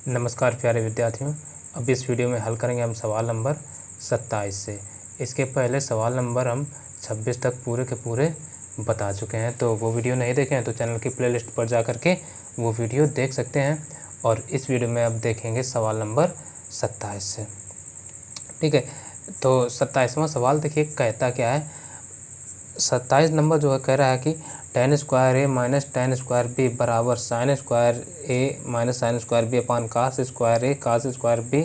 नमस्कार प्यारे विद्यार्थियों। अब इस वीडियो में हल करेंगे हम सवाल नंबर 27 से। इसके पहले सवाल नंबर हम 26 तक पूरे के पूरे बता चुके हैं, तो वो वीडियो नहीं देखे हैं तो चैनल की प्लेलिस्ट पर जा कर के वो वीडियो देख सकते हैं। और इस वीडियो में अब देखेंगे सवाल नंबर 27 से। ठीक है, तो 27वां सवाल देखिए कहता क्या है। 27 नंबर जो है कह रहा है कि tan square A minus tan square B बराबर sine square A minus sine square B upon cos square A cos square B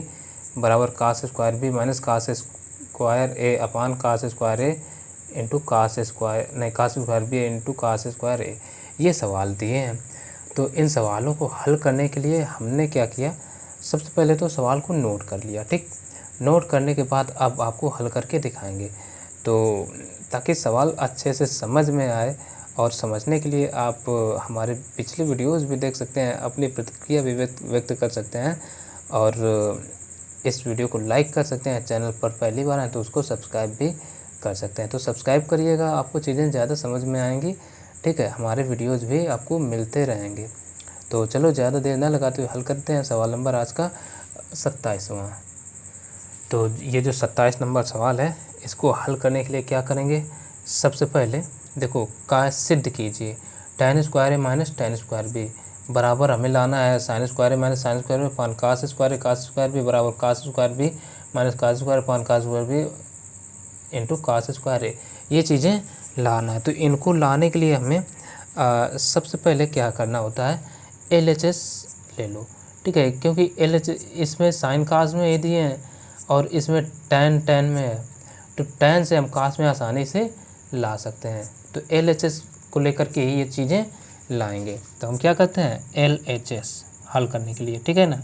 बराबर cos square B minus cos square A upon cos square A into cos square नहीं cos square B into cos square A. ये सवाल दिए हैं, तो इन सवालों को हल करने के लिए हमने क्या किया, सबसे पहले तो सवाल को नोट कर लिया। ठीक, नोट करने के बाद अब आपको हल करके दिखाएंगे, तो ताकि सवाल अच्छे से समझ में आए। और समझने के लिए आप हमारे पिछले वीडियोस भी देख सकते हैं, अपनी प्रतिक्रिया भी व्यक्त कर सकते हैं और इस वीडियो को लाइक कर सकते हैं। चैनल पर पहली बार आए तो उसको सब्सक्राइब भी कर सकते हैं, तो सब्सक्राइब करिएगा, आपको चीज़ें ज़्यादा समझ में आएंगी। ठीक है, हमारे वीडियोज़ भी आपको मिलते रहेंगे। तो चलो ज़्यादा देर ना लगाते हुए हल करते हैं सवाल नंबर आज का 27वां। तो ये जो 27 नंबर सवाल है, इसको हल करने के लिए क्या करेंगे, सबसे पहले देखो का सिद्ध कीजिए tan square A minus tan square B बराबर हमें लाना है sine square A minus sine square B upon cos square B बराबर cos square B minus cos square upon cos square B into cos square A. ये चीज़ें लाना है, तो इनको लाने के लिए हमें सबसे पहले क्या करना होता है, LHS ले लो। ठीक है, क्योंकि LHS इसमें साइन कास में ये दिए हैं और इसमें tan में है, तो tan से हम कास में आसानी से ला सकते हैं। तो LHS को लेकर के ही ये चीज़ें लाएंगे। तो हम क्या करते हैं, LHS हल करने के लिए। ठीक है ना,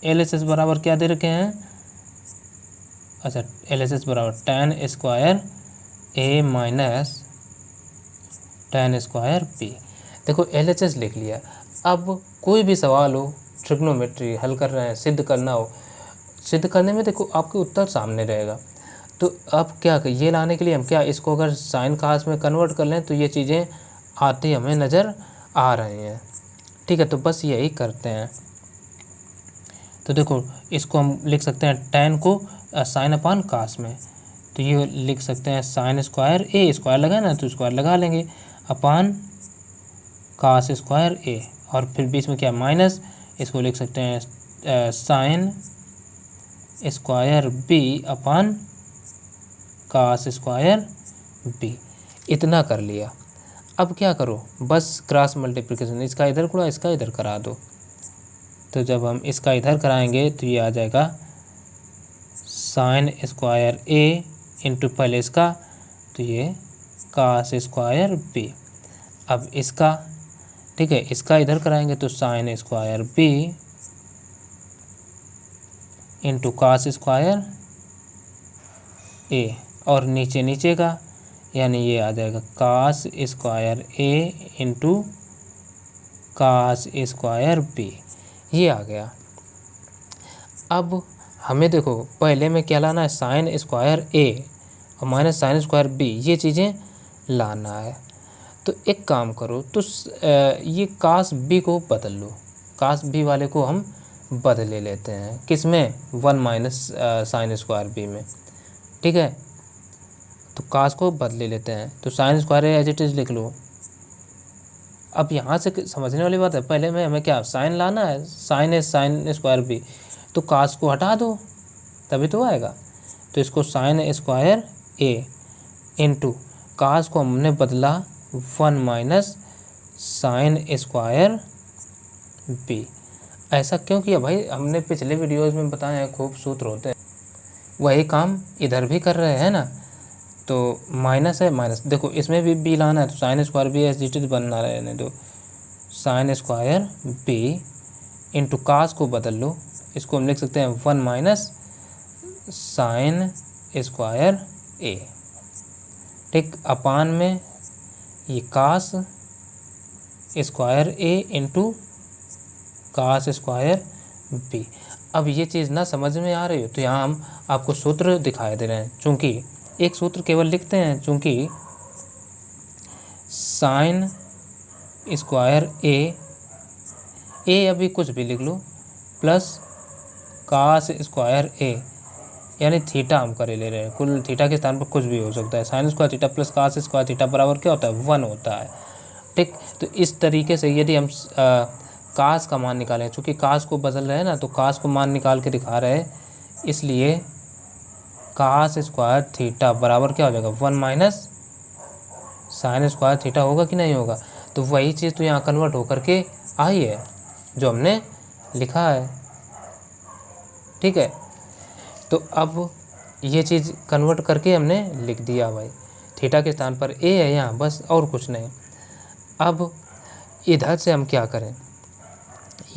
LHS बराबर क्या दे रखे हैं, अच्छा LHS बराबर tan square A minus tan square B. देखो LHS लिख लिया। अब कोई भी सवाल हो, ट्रिग्नोमेट्री हल कर रहे हैं, सिद्ध करना हो, सिद्ध करने में देखो आपके उत्तर सामने रहेगा। तो अब क्या ये लाने के लिए हम क्या, इसको अगर साइन कास में कन्वर्ट कर लें तो ये चीज़ें आती हमें नज़र आ रही हैं। ठीक है, तो बस यही करते हैं। तो देखो इसको हम लिख सकते हैं tan को साइन अपान कास में, तो ये लिख सकते हैं साइन स्क्वायर ए, स्क्वायर लगा ना तो स्क्वायर लगा लेंगे, अपान कास स्क्वायर ए, और फिर बीच में क्या माइनस, इसको लिख सकते हैं sign square B upon cos square B. इतना कर लिया। अब क्या करो, बस क्रॉस मल्टीप्लिकेशन, इसका इधर गुणा इसका इधर करा दो। तो जब हम इसका इधर कराएंगे तो ये आ जाएगा साइन स्क्वायर ए इंटू पहले इसका, तो ये कास स्क्वायर बी। अब इसका, ठीक है, इसका इधर कराएंगे तो sine square B into cos square A, और नीचे नीचे का यानी ये आ जाएगा cos square A into cos square B. ये आ गया। अब हमें देखो पहले में क्या लाना है, साइन स्क्वायर ए और माइनस साइन स्क्वायर बी, ये चीज़ें लाना है। तो एक काम करो, तो ये कास बी को बदल लो, कास बी वाले को हम बदले लेते हैं, किस में, 1 माइनस साइन स्क्वायर बी में। ठीक है, तो कास को बदले लेते हैं, तो sine square as it is लिख लो। अब यहाँ से समझने वाली बात है, पहले में हमें क्या साइन लाना है, साइन स्क्वायर बी, तो कास को हटा दो तभी तो आएगा। तो इसको sign square A into cos को हमने बदला 1 माइनस साइन स्क्वायर बी। ऐसा क्यों किया भाई, हमने पिछले वीडियोज़ में बताया है खूब सूत्र होते हैं, वही काम इधर भी कर रहे हैं ना। तो माइनस है माइनस, देखो इसमें भी बी लाना है, तो sine square B S D T बनना रहने दो, sine square B into cos को बदल लो, इसको हम लिख सकते हैं 1 माइनस साइन स्क्वायर ए। ठीक, अपान में ये cos square A into cos square B. अब ये चीज़ ना समझ में आ रही हो तो यहाँ हम आपको सूत्र दिखाई दे रहे हैं, चूँकि एक सूत्र केवल लिखते हैं, चूँकि साइन स्क्वायर ए ए अभी कुछ भी लिख लो प्लस कास स्क्वायर ए, यानी थीटा हम करे ले रहे हैं, कुल थीटा के स्थान पर कुछ भी हो सकता है। Sine square theta plus cos square theta बराबर क्या होता है 1 होता है। ठीक, तो इस तरीके से यदि हम कास का मान निकालें, चूँकि कास को बदल रहे हैं ना, तो कास को मान निकाल के दिखा रहे हैं, इसलिए कास स्क्वायर थीटा बराबर क्या हो जाएगा 1 माइनस साइन स्क्वायर थीटा होगा कि नहीं होगा। तो वही चीज़ तो यहाँ कन्वर्ट होकर के आई है जो हमने लिखा है। ठीक है, तो अब ये चीज़ कन्वर्ट करके हमने लिख दिया भाई, थीटा के स्थान पर ए है यहाँ, बस और कुछ नहीं। अब इधर से हम क्या करें,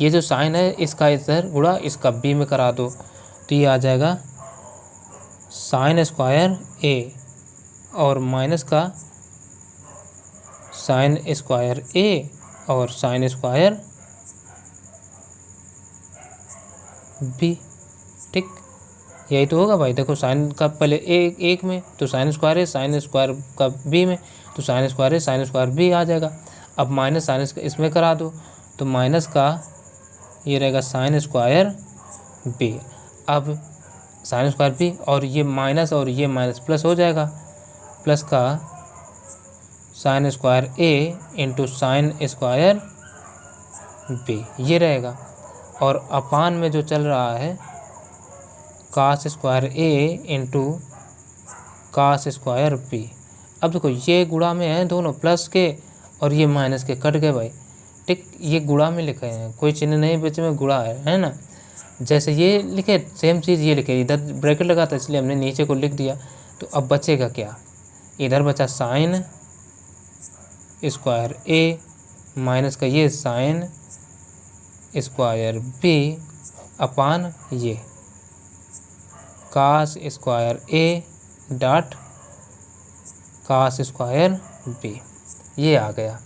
ये जो साइन है इसका इधर गुणा इसका बी में करा दो, तो ये आ जाएगा साइन स्क्वायर ए और माइनस का साइन स्क्वायर ए और साइन स्क्वायर बी। ठीक, यही तो होगा भाई। देखो साइन का पहले एक में तो साइन स्क्वायर है, साइन स्क्वायर का बी में तो साइन स्क्वायर है, साइन स्क्वायर बी आ जाएगा। अब माइनस साइन इसमें करा दो, तो माइनस का ये रहेगा साइन स्क्वायर बी। अब साइन स्क्वायर बी और ये माइनस प्लस हो जाएगा, प्लस का sign square A into sine square B ये रहेगा। और अपान में जो चल रहा है कास square A into cos square B. अब देखो ये गुणा में है दोनों, प्लस के और ये माइनस के कट गए भाई। ठीक, ये गुणा में लिखे हैं, कोई चिन्ह नहीं बीच में, गुणा है ना। जैसे ये लिखे सेम चीज़ ये लिखे, इधर ब्रैकेट लगा था इसलिए हमने नीचे को लिख दिया। तो अब बचेगा क्या, इधर बचा साइन स्क्वायर ए माइनस का ये साइन स्क्वायर बी अपान ये cos square A dot cos square B, ये आ गया।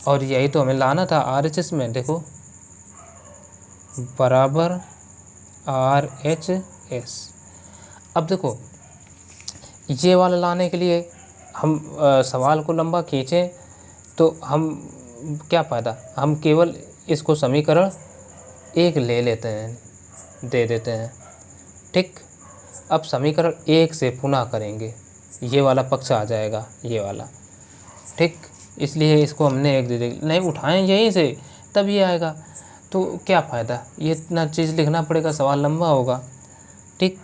और यही तो हमें लाना था RHS में, देखो बराबर RHS। अब देखो ये वाला लाने के लिए हम सवाल को लंबा खींचें तो हम क्या फ़ायदा, हम केवल इसको समीकरण 1 ले लेते हैं, दे देते हैं। ठीक, अब समीकरण 1 से पुनः करेंगे, ये वाला पक्ष आ जाएगा ये वाला। ठीक, इसलिए इसको हमने 1 दे देंगे, नहीं उठाएं यहीं से तब ये आएगा, तो क्या फ़ायदा, ये इतना चीज़ लिखना पड़ेगा, सवाल लंबा होगा। ठीक,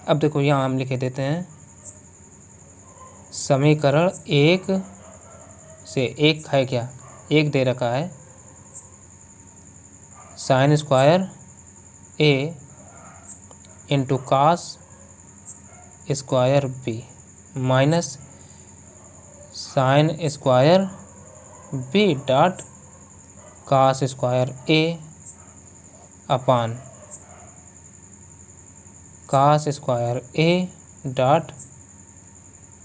अब देखो यहाँ हम लिखे देते हैं समीकरण 1 से 1 है क्या, 1 दे रखा है sine square A into cos square B minus sine square B dot cos square A upon cos square A dot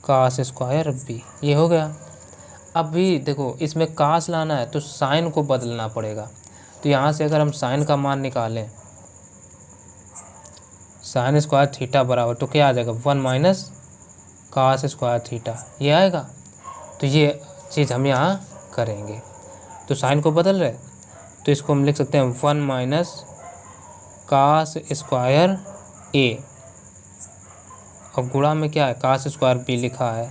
cos square B, ये हो गया। अब भी देखो इसमें कास लाना है तो साइन को बदलना पड़ेगा। तो यहाँ से अगर हम साइन का मान निकालें, साइन स्क्वायर थीटा बराबर तो क्या आ जाएगा 1 माइनस कास स्क्वायर थीटा, ये आएगा। तो ये चीज़ हम यहाँ करेंगे, तो साइन को बदल रहे तो इसको हम लिख सकते हैं 1 माइनस कास स्क्वायर ए और गुणा में क्या है कास स्क्वायर बी लिखा है,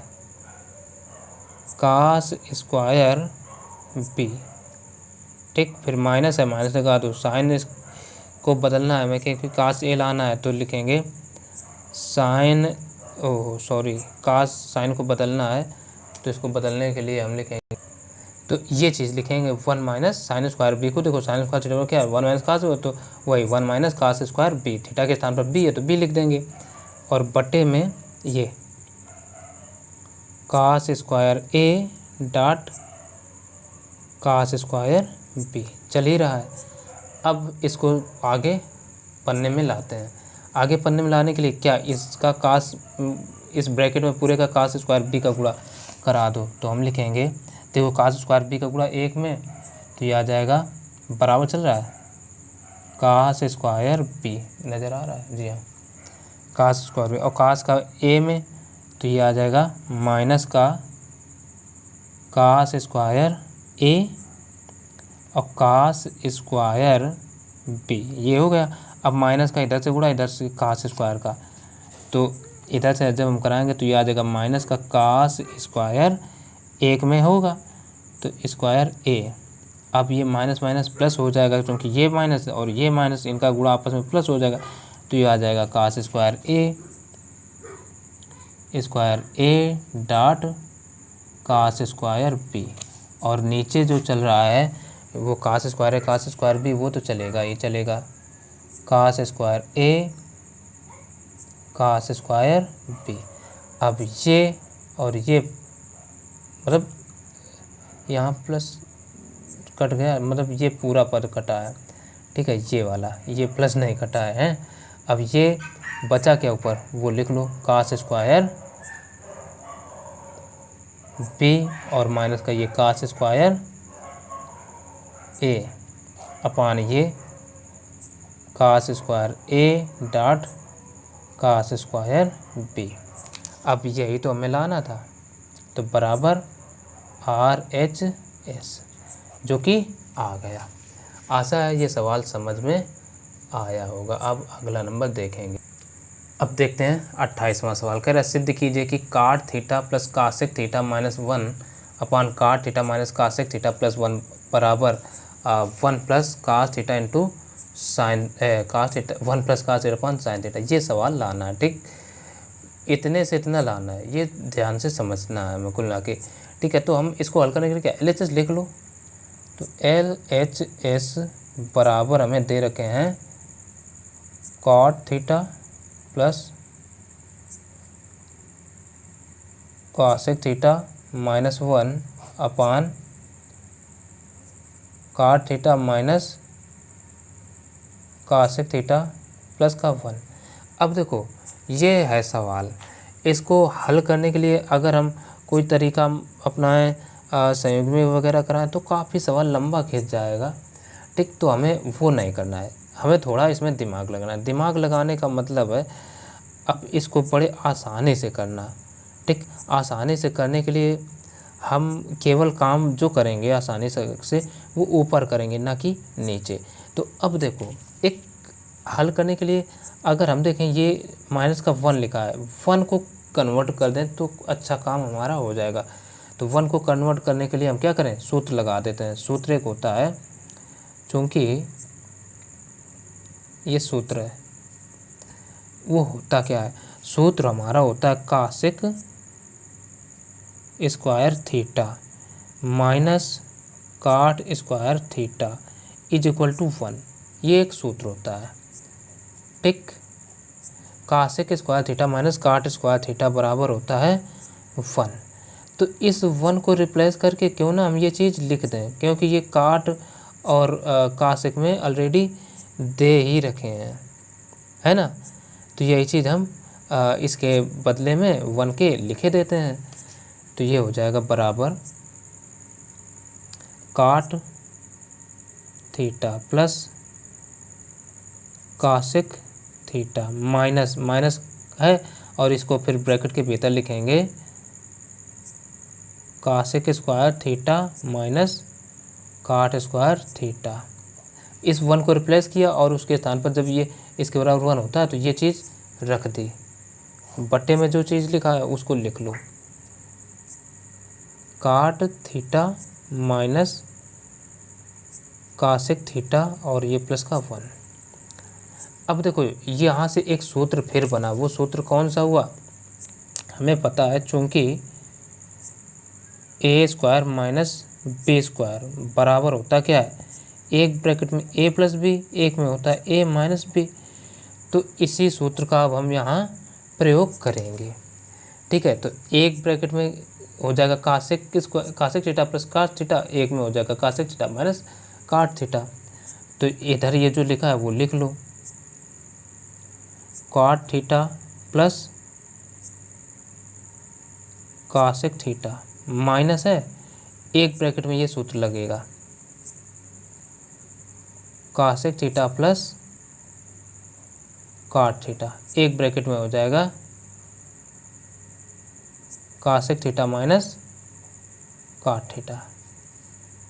कास स्क्वायर बी। ठीक, फिर माइनस है, माइनस लगा दो, साइन को बदलना है हमें क्योंकि कास ए लाना है तो लिखेंगे साइन, कास साइन को बदलना है तो इसको बदलने के लिए हम लिखेंगे, तो ये चीज़ लिखेंगे 1 माइनस साइन स्क्वायर बी को। देखो साइन स्क्वायर थीटा क्या है 1 माइनस कास, तो वही 1 minus cos square B, theta के स्थान पर बी है तो बी लिख देंगे, और बटे में ये cos square A dot cos square B चल ही रहा है। अब इसको आगे पन्ने में लाते हैं। आगे पन्ने में लाने के लिए क्या, इसका कास, इस ब्रैकेट में पूरे का कास स्क्वायर बी का गुणा करा दो, तो हम लिखेंगे देखो कास स्क्वायर बी का गुणा 1 में तो ये आ जाएगा बराबर चल रहा है कास स्क्वायर बी, नज़र आ रहा है जी हाँ, कास स्क्वायर बी, और कास का ए में तो ये आ जाएगा माइनस का कास स्क्वायर ए और कास स्क्वायर बी, ये हो गया। अब माइनस का इधर से गुणा, इधर से कास स्क्वायर का, तो इधर से जब हम कराएंगे तो ये आ जाएगा माइनस का कास स्क्वायर, एक में होगा तो स्क्वायर ए। अब ये माइनस माइनस प्लस हो जाएगा, क्योंकि ये माइनस और ये माइनस, इनका गुणा आपस में प्लस हो जाएगा, तो ये आ जाएगा cos square A dot cos square B. और नीचे जो चल रहा है वो कास स्क्वायर है, कास स्क्वायर बी वो तो चलेगा, ये चलेगा कास square A cos square B. अब ये और ये मतलब यहाँ प्लस कट गया, मतलब ये पूरा पद कटा है, ठीक है, ये वाला, ये प्लस नहीं कटा है। अब ये बचा क्या ऊपर, वो लिख लो कास स्क्वायर बी और माइनस का ये कास स्क्वायर ए अपान ये cos square A dot cos square B. अब यही तो हमें लाना था, तो बराबर RHS, जो कि आ गया। आशा है ये सवाल समझ में आया होगा। अब अगला नंबर देखेंगे। अब देखते हैं 28वां सवाल। कह रहा है सिद्ध कीजिए कि cot theta plus cosec theta minus 1 upon cot theta minus cosec theta plus 1 बराबर 1 plus cos theta into sine cos theta, 1 plus cos theta upon sine theta. ये सवाल लाना है, ठीक, इतने से इतना लाना है, ये ध्यान से समझना है कुल मिला के, ठीक है। तो हम इसको हल करने के लिए क्या LHS लिख लो, तो LHS बराबर हमें दे रखे हैं cot theta plus cosec theta minus 1 upon cot theta minus cosec theta plus का 1। अब देखो ये है सवाल, इसको हल करने के लिए अगर हम कोई तरीका अपनाएं, संयुग्मी वगैरह कराएं, तो काफ़ी सवाल लंबा खींच जाएगा, ठीक। तो हमें वो नहीं करना है, हमें थोड़ा इसमें दिमाग लगाना है। दिमाग लगाने का मतलब है अब इसको बड़े आसानी से करना, ठीक। आसानी से करने के लिए हम केवल काम जो करेंगे आसानी से वो ऊपर करेंगे, ना कि नीचे। तो अब देखो एक हल करने के लिए अगर हम देखें ये माइनस का 1 लिखा है, 1 को कन्वर्ट कर दें तो अच्छा काम हमारा हो जाएगा। तो 1 को कन्वर्ट करने के लिए हम क्या करें, सूत्र लगा देते हैं। सूत्र एक होता है, चूँकि ये सूत्र है, वो होता क्या है, सूत्र हमारा होता है cosec square theta minus cot square theta is equal to 1। ये एक सूत्र होता है, ठीक। Cosec square theta minus cot square theta बराबर होता है 1। तो इस 1 को रिप्लेस करके क्यों ना हम ये चीज़ लिख दें, क्योंकि ये काट और कासेक में ऑलरेडी दे ही रखे हैं, है ना। तो यही चीज़ हम इसके बदले में 1 के लिखे देते हैं। तो ये हो जाएगा बराबर cot theta plus cosec theta minus minus है, और इसको फिर ब्रैकेट के भीतर लिखेंगे cosec square theta minus cot square theta. इस 1 को रिप्लेस किया और उसके स्थान पर जब ये इसके बराबर 1 होता है तो ये चीज़ रख दी, बट्टे में जो चीज़ लिखा है उसको लिख लो, काट थीटा माइनस कासेक थीटा और ये प्लस का 1। अब देखो यहाँ से एक सूत्र फिर बना, वो सूत्र कौन सा हुआ, हमें पता है, चूँकि ए स्क्वायर माइनस बी स्क्वायर बराबर होता क्या है, एक ब्रैकेट में ए प्लस बी, एक में होता है ए माइनस बी। तो इसी सूत्र का अब हम यहाँ प्रयोग करेंगे, ठीक है। तो एक ब्रैकेट में हो जाएगा कासेक थीटा प्लस काट थीटा, एक में हो जाएगा कासेक थीटा माइनस काट थीटा। तो इधर ये जो लिखा है वो लिख लो, काट theta plus cosec theta minus है, एक ब्रैकेट में ये सूत्र लगेगा कासेक थीटा प्लस काट थीटा, एक ब्रैकेट में हो जाएगा कासेक थीटा माइनस काट थीटा,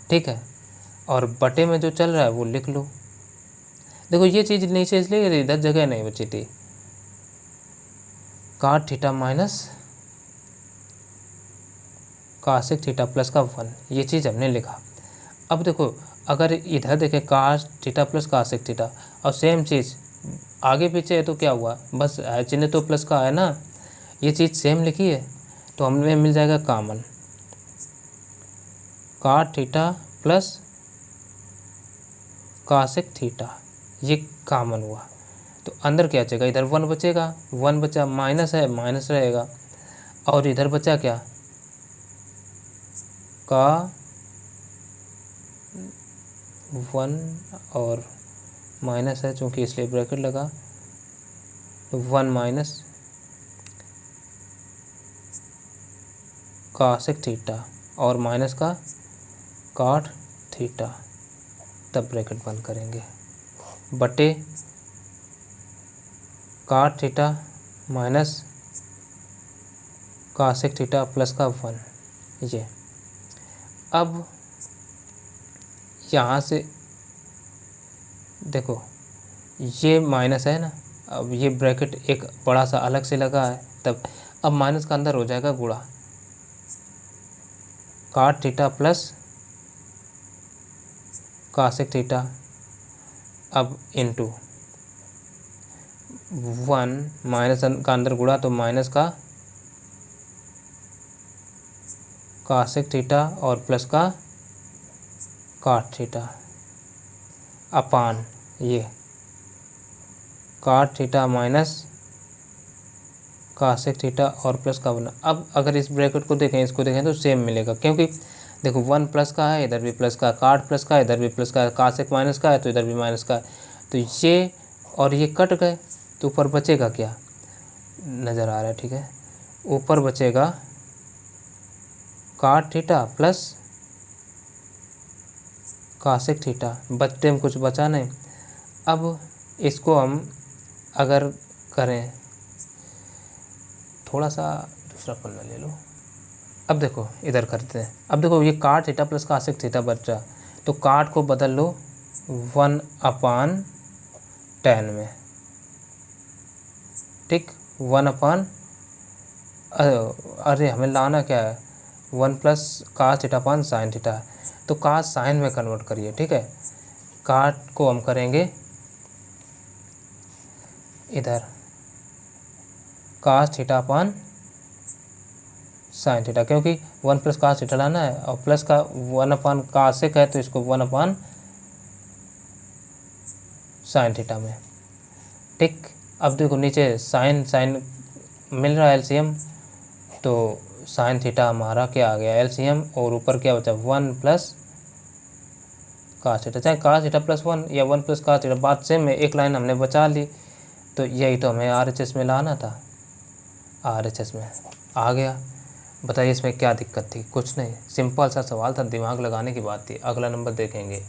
ठीक है। और बटे में जो चल रहा है वो लिख लो। देखो ये चीज़ नीचे इसलिए इधर जगह नहीं बची थी, cot theta minus cosec theta plus का 1, ये चीज़ हमने लिखा। अब देखो अगर इधर देखें cos theta plus cosec theta और सेम चीज़ आगे पीछे है तो क्या हुआ, बस चिन्ह तो प्लस का है ना, ये चीज़ सेम लिखी है तो हमें मिल जाएगा common, cot theta plus cosec theta, ये कॉमन हुआ। तो अंदर क्या बचेगा, इधर 1 बचेगा, 1 बचा, माइनस है माइनस रहेगा, और इधर बचा क्या, का 1 और माइनस है चूँकि इसलिए ब्रैकेट लगा, तो 1 माइनस cosec थीटा और माइनस का cot थीटा, तब ब्रैकेट बंद करेंगे, बटे cot theta minus cosec theta plus का 1। ये अब यहाँ से देखो ये माइनस है ना, अब ये ब्रैकेट एक बड़ा सा अलग से लगा है, तब अब माइनस का अंदर हो जाएगा गुणा, cot theta plus cosec theta, अब इनटू 1 माइनस का अंदर गुणा तो माइनस का cosec थीटा और प्लस का cot थीटा अपान ये cot theta minus cosec theta और प्लस का 1। अब अगर इस ब्रैकेट को देखें, इसको देखें तो सेम मिलेगा, क्योंकि देखो 1 प्लस का है, इधर भी प्लस का, cot प्लस का है, इधर भी प्लस का है, cosec माइनस का है तो इधर भी माइनस का है, तो ये और ये कट गए, तो ऊपर बचेगा क्या, नज़र आ रहा है, ठीक है, ऊपर बचेगा cot theta plus cosec theta, बचते में कुछ बचा नहीं। अब इसको हम अगर करें, थोड़ा सा दूसरा पन्ना ले लो, अब देखो इधर करते हैं, अब देखो ये cot theta plus cosec theta बचा, तो cot को बदल लो 1/10 में, ठीक, 1 अरे हमें लाना क्या है, 1 plus cos theta upon sine theta, तो cos साइन में कन्वर्ट करिए, ठीक है, cot को हम करेंगे इधर cos theta upon sine theta, क्योंकि 1 प्लस cos थीटा लाना है और प्लस का 1/cosec है तो इसको 1/sin थीटा में, ठीक। अब देखो नीचे साइन साइन मिल रहा है एलसीएम, तो साइन थीटा हमारा क्या आ गया एलसीएम, और ऊपर क्या बचा 1 प्लस cos थीटा, चाहे cos थीटा प्लस 1 या 1 प्लस cos थीटा, बात सेम है, एक लाइन हमने बचा ली, तो यही तो हमें RHS में लाना था, RHS में आ गया। बताइए इसमें क्या दिक्कत थी, कुछ नहीं, सिंपल सा सवाल था, दिमाग लगाने की बात थी। अगला नंबर देखेंगे,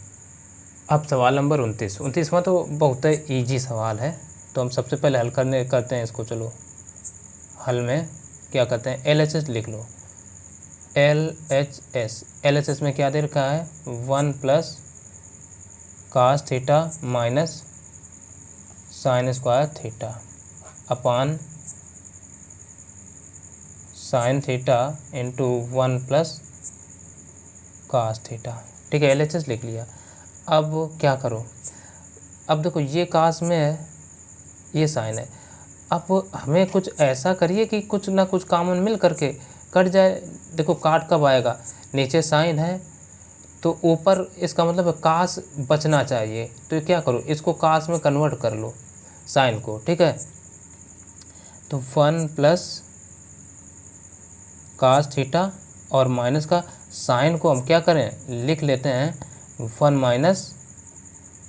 अब सवाल नंबर 29वां तो बहुत ही ईजी सवाल है, तो हम सबसे पहले हल करते हैं इसको। चलो हल में क्या करते हैं, LHS लिख लो, LHS में क्या दे रखा है 1 plus cos theta minus sine square theta upon sine theta into 1 plus cos theta, ठीक है, LHS लिख लिया। अब क्या करो, अब देखो ये cos में है, ये साइन है, अब हमें कुछ ऐसा करिए कि कुछ ना कुछ कॉमन मिल करके कट जाए। देखो काट कब आएगा, नीचे साइन है तो ऊपर इसका मतलब cos बचना चाहिए, तो क्या करो इसको cos में कन्वर्ट कर लो साइन को, ठीक है, तो 1 प्लस cos थीटा और माइनस का साइन को हम क्या करें लिख लेते हैं 1 माइनस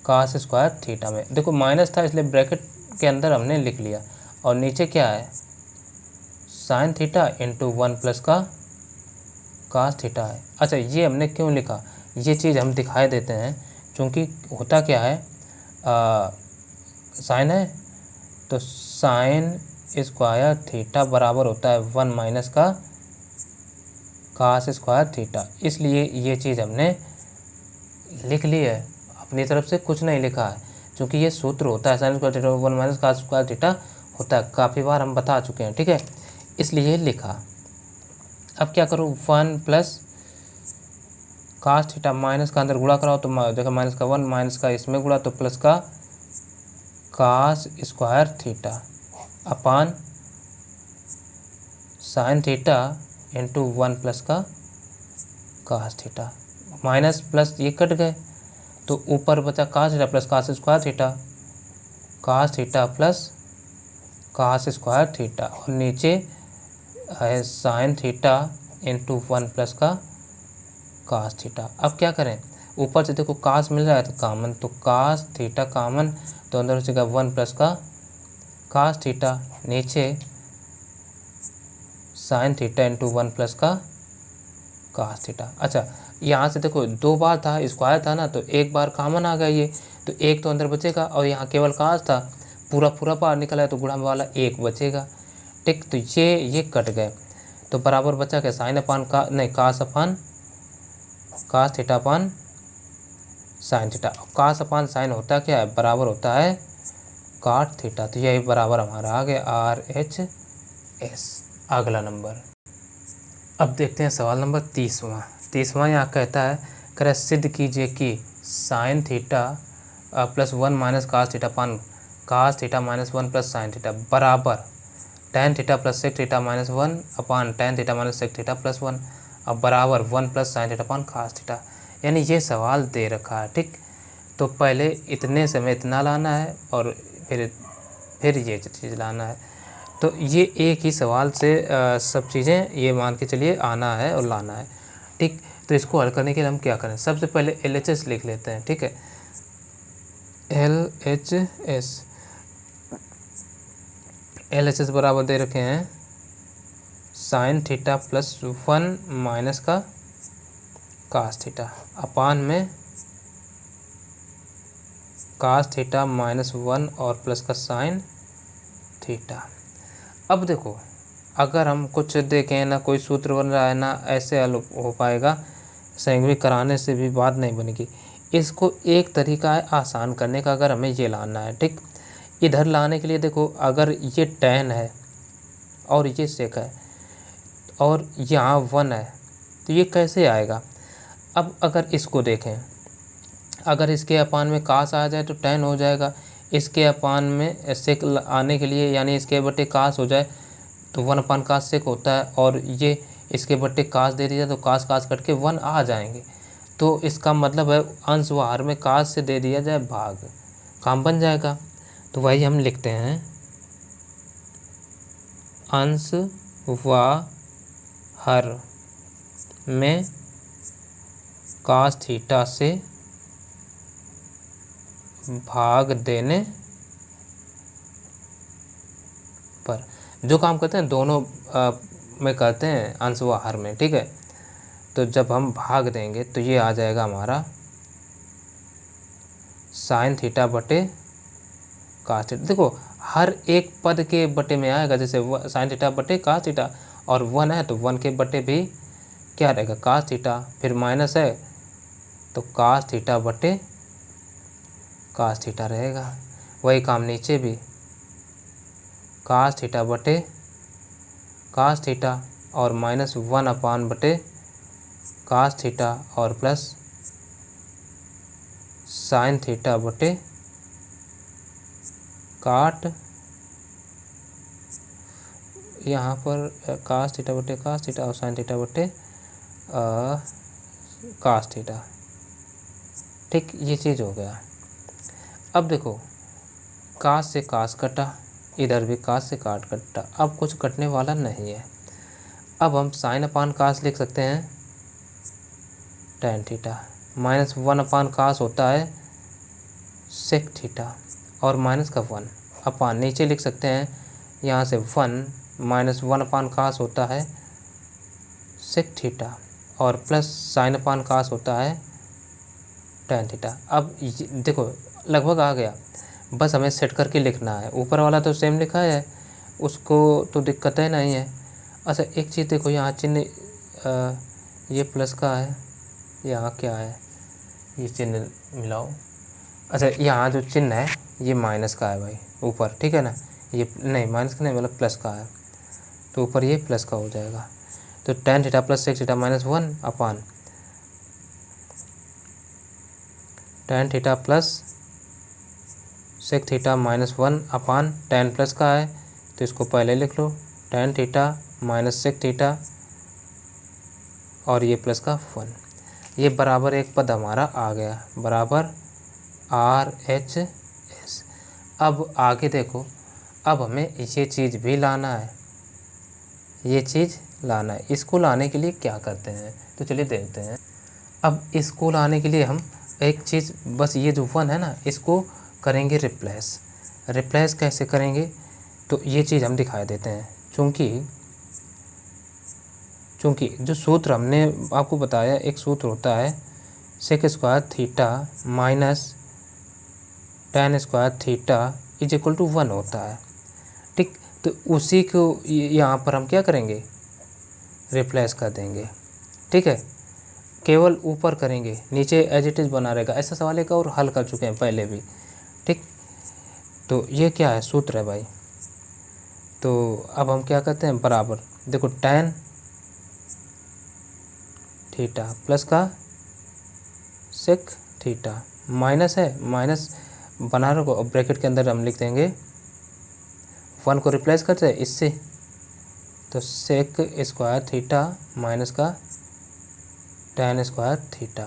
cos स्क्वायर थीटा में। देखो माइनस था इसलिए ब्रैकेट के अंदर हमने लिख लिया, और नीचे क्या है साइन थीटा इंटू 1 प्लस का cos थीटा है। अच्छा ये हमने क्यों लिखा, ये चीज़ हम दिखाई देते हैं, क्योंकि होता क्या है साइन है तो साइन स्क्वायर थीटा बराबर होता है 1 माइनस का cos स्क्वायर थीटा, इसलिए ये चीज़ हमने लिख लिया है, अपनी तरफ से कुछ नहीं लिखा है, क्योंकि ये सूत्र होता है sine square theta 1 minus cos square theta होता है, काफ़ी बार हम बता चुके हैं, ठीक है, इसलिए लिखा। अब क्या करूँ, 1 प्लस कॉस थीटा माइनस का अंदर गुणा कराओ तो देखो माइनस का 1 माइनस का इसमें गुणा तो प्लस का cos square theta upon sine theta into 1 plus का कॉस थीटा, माइनस प्लस ये कट गए तो ऊपर बचा cos theta plus cos square theta, cos theta plus cos square theta, और नीचे है साइन थीटा इंटू 1 प्लस का कॉस थीटा। अब क्या करें, ऊपर से देखो कॉस मिल रहा है तो कॉमन, तो कॉस थीटा कॉमन, तो अंदर बचेगा 1 प्लस का कॉस थीटा, नीचे साइन थीटा इंटू 1 प्लस का कॉस थीटा। अच्छा, यहाँ से देखो 2 बार था, स्क्वायर था ना, तो एक बार कॉमन आ गया ये, तो एक तो अंदर बचेगा, और यहाँ केवल कॉस था, पूरा पूरा बाहर निकला है तो गुणा वाला एक बचेगा, ठीक, तो ये कट गए, तो बराबर बचा क्या, साइन अपान का नहीं कॉस अपान cos theta upon sine theta. Cos अपान साइन होता क्या है, बराबर होता है कॉट थीटा, तो यही बराबर हमारा आ गया RHS। अगला नंबर, अब देखते हैं सवाल नंबर 30वां यहाँ कहता है, कृपया सिद्ध कीजिए कि sine theta plus 1 minus cos theta upon cos theta minus 1 plus sine theta बराबर tan theta plus sec theta minus 1 upon tan theta minus sec theta plus 1, अब बराबर 1 plus sine theta upon cos theta. यानी ये सवाल दे रखा है, ठीक, तो पहले इतने समय इतना लाना है और फिर ये चीज़ लाना है, तो ये एक ही सवाल से सब चीज़ें ये मान के चलिए आना है और लाना है, ठीक। तो इसको हल करने के लिए हम क्या करें, सबसे पहले LHS लिख लेते हैं, ठीक है, LHS बराबर दे रखे हैं साइन थीटा प्लस 1 माइनस का कास थीटा अपान में कास थीटा माइनस 1 और प्लस का साइन थीटा। अब देखो, अगर हम कुछ देखें ना कोई सूत्र बन रहा है ना ऐसे हल हो पाएगा, संयुग्मिक कराने से भी बात नहीं बनेगी। इसको एक तरीका है आसान करने का, अगर हमें ये लाना है, ठीक, इधर लाने के लिए देखो, अगर ये tan है और ये सेक है और यहाँ 1 है तो ये कैसे आएगा। अब अगर इसको देखें, अगर इसके अपान में कास आ जाए तो tan हो जाएगा, इसके अपान में सेक आने के लिए यानी इसके बटे कास हो जाए तो 1 अपान कास सेक होता है, और ये इसके बटे कास दे दिया तो कास कास कट के 1 आ जाएंगे। तो इसका मतलब है अंश व हर में कास से दे दिया जाए भाग, काम बन जाएगा। तो वही हम लिखते हैं अंश व हर में कास थीटा से भाग देने पर, जो काम करते हैं दोनों में करते हैं अंश व हर में, ठीक है। तो जब हम भाग देंगे तो ये आ जाएगा हमारा साइन थीटा बटे कास थीटा। देखो हर एक पद के बटे में आएगा, जैसे साइन थीटा बटे कास थीटा, और 1 है तो 1 के बटे भी क्या रहेगा कास थीटा, फिर माइनस है तो कास थीटा बटे कास थीटा रहेगा। वही काम नीचे भी कास थीटा बटे कास थीटा और माइनस 1 अपान बटे कास थीटा और प्लस साइन थीटा बटे काट, यहाँ पर कास थीटा बटे कास थीटा और साइन थीटा बटे कास थीटा, ठीक, ये चीज़ हो गया। अब देखो कास से कास कटा, इधर भी कास से काट कटा, अब कुछ कटने वाला नहीं है। अब हम साइन अपान कास लिख सकते हैं tan थीटा, माइनस 1 अपान कास होता है सेक थीटा और माइनस का 1 अपान नीचे लिख सकते हैं यहाँ से 1 माइनस 1 अपान कास होता है सेक थीटा और प्लस साइन अपान कास होता है tan थीटा। अब देखो लगभग आ गया, बस हमें सेट करके लिखना है, ऊपर वाला तो सेम लिखा है उसको तो दिक्कत है नहीं है। अच्छा एक चीज़ देखो, यहाँ चिन्ह ये प्लस का है, यहाँ क्या है, ये चिन्ह मिलाओ। अच्छा, यहाँ जो चिन्ह है ये माइनस का है भाई ऊपर, ठीक है ना, ये नहीं माइनस का नहीं मतलब प्लस का है, तो ऊपर ये प्लस का हो जाएगा। तो tan theta plus sec theta minus 1 upon tan theta plus sec theta minus 1 upon tan plus का है तो इसको पहले लिख लो, tan theta minus sec theta और ये प्लस का 1, ये बराबर एक पद हमारा आ गया, बराबर RHS। अब आगे देखो, अब हमें ये चीज़ भी लाना है, ये चीज़ लाना है। इसको लाने के लिए क्या करते हैं तो चलिए देखते हैं। अब इसको लाने के लिए हम एक चीज़, बस ये जो 1 है ना इसको करेंगे रिप्लेस। रिप्लेस कैसे करेंगे तो ये चीज़ हम दिखाई देते हैं। चूँकि जो सूत्र हमने आपको बताया, एक सूत्र होता है sec square theta minus tan square theta is equal to 1 होता है, ठीक। तो उसी को यहाँ पर हम क्या करेंगे, रिप्लेस कर देंगे, ठीक है। केवल ऊपर करेंगे, नीचे एज इट इज़ बना रहेगा। ऐसा सवाल एक और हल कर चुके हैं पहले भी, ठीक। तो ये क्या है, सूत्र है भाई। तो अब हम क्या करते हैं, बराबर देखो tan थीटा प्लस का सेक थीटा माइनस है, माइनस बना रखो और ब्रैकेट के अंदर हम लिख देंगे 1 को रिप्लेस करते हैं इससे, तो सेक स्क्वायर थीटा माइनस का tan स्क्वायर थीटा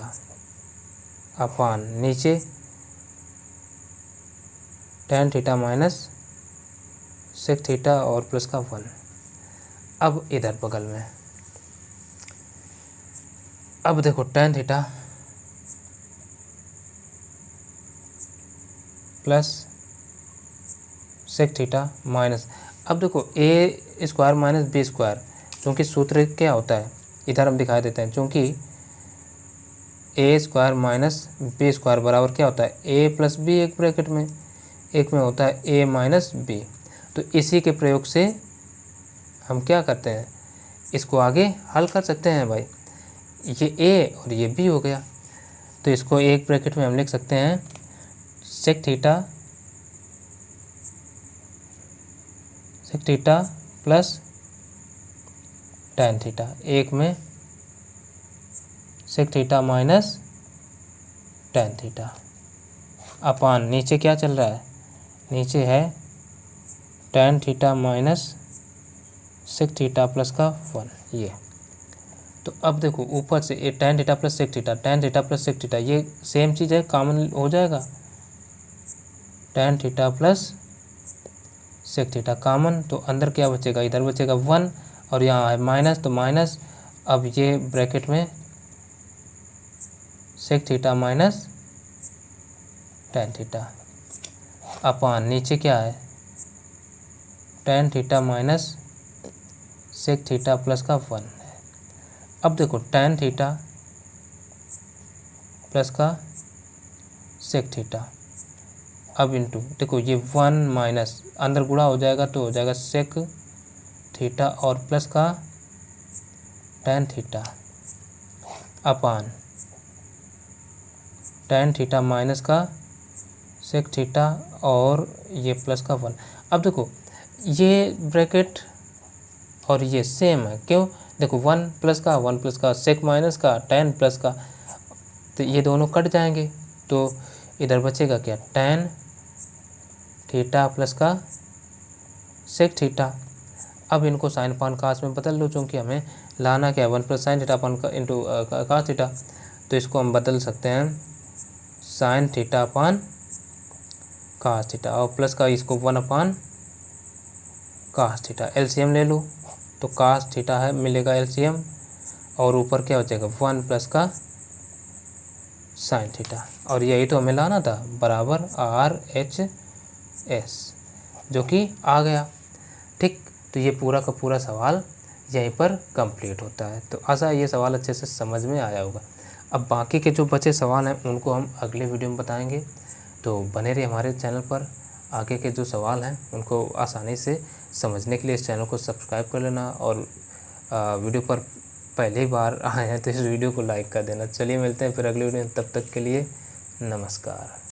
अपान नीचे tan theta minus sec theta और प्लस का 1। अब इधर बगल में, अब देखो tan theta plus sec theta minus, अब देखो a square minus B square, चूँकि सूत्र क्या होता है इधर हम दिखाई देते हैं। चूँकि a square minus B square बराबर क्या होता है, a प्लस बी, एक ब्रैकेट में, एक में होता है a माइनस बी। तो इसी के प्रयोग से हम क्या करते हैं, इसको आगे हल कर सकते हैं भाई। ये a और ये b हो गया, तो इसको एक ब्रैकेट में हम लिख सकते हैं sec theta plus tan theta, एक में sec theta minus tan theta upon नीचे क्या चल रहा है, नीचे है tan theta minus sec theta plus का 1 ये। तो अब देखो ऊपर से ये tan theta plus sec theta, tan theta plus sec theta ये सेम चीज़ है, कॉमन हो जाएगा, tan theta plus sec theta common, तो अंदर क्या बचेगा, इधर बचेगा 1 और यहाँ है माइनस, तो माइनस, अब ये ब्रैकेट में sec theta minus tan theta upon नीचे क्या है tan theta minus sec theta plus का 1 है। अब देखो tan थीटा प्लस का सेक थीटा, अब इंटू देखो ये 1 माइनस अंदर गुणा हो जाएगा तो हो जाएगा सेक थीटा और प्लस का tan थीटा अपान tan थीटा माइनस का सेक थीटा और ये प्लस का 1। अब देखो ये ब्रैकेट और ये सेम है, क्यों, देखो 1 प्लस का सेक माइनस का tan प्लस का, तो ये दोनों कट जाएंगे, तो इधर बचेगा क्या, tan थीटा प्लस का सेक थीटा। अब इनको साइन अपान कास में बदल लो, चूँकि हमें लाना क्या है 1 plus sine theta upon into cos theta, तो इसको हम बदल सकते हैं sine theta upon cos theta और प्लस का इसको 1 अपान कास थीटा। एलसीएम ले लो तो कास थीटा है मिलेगा एलसीएम और ऊपर क्या बचेगा 1 प्लस का साइन थीटा, और यही तो हमें लाना था, बराबर RHS, जो कि आ गया, ठीक। तो ये पूरा का पूरा सवाल यहीं पर कंप्लीट होता है। तो आशा है ये सवाल अच्छे से समझ में आया होगा। अब बाकी के जो बचे सवाल हैं उनको हम अगले वीडियो में बताएंगे, तो बने रहिए हमारे चैनल पर। आगे के जो सवाल हैं उनको आसानी से समझने के लिए इस चैनल को सब्सक्राइब कर लेना और वीडियो पर पहली बार आए हैं तो इस वीडियो को लाइक कर देना। चलिए मिलते हैं फिर अगली वीडियो में, तब तक के लिए नमस्कार।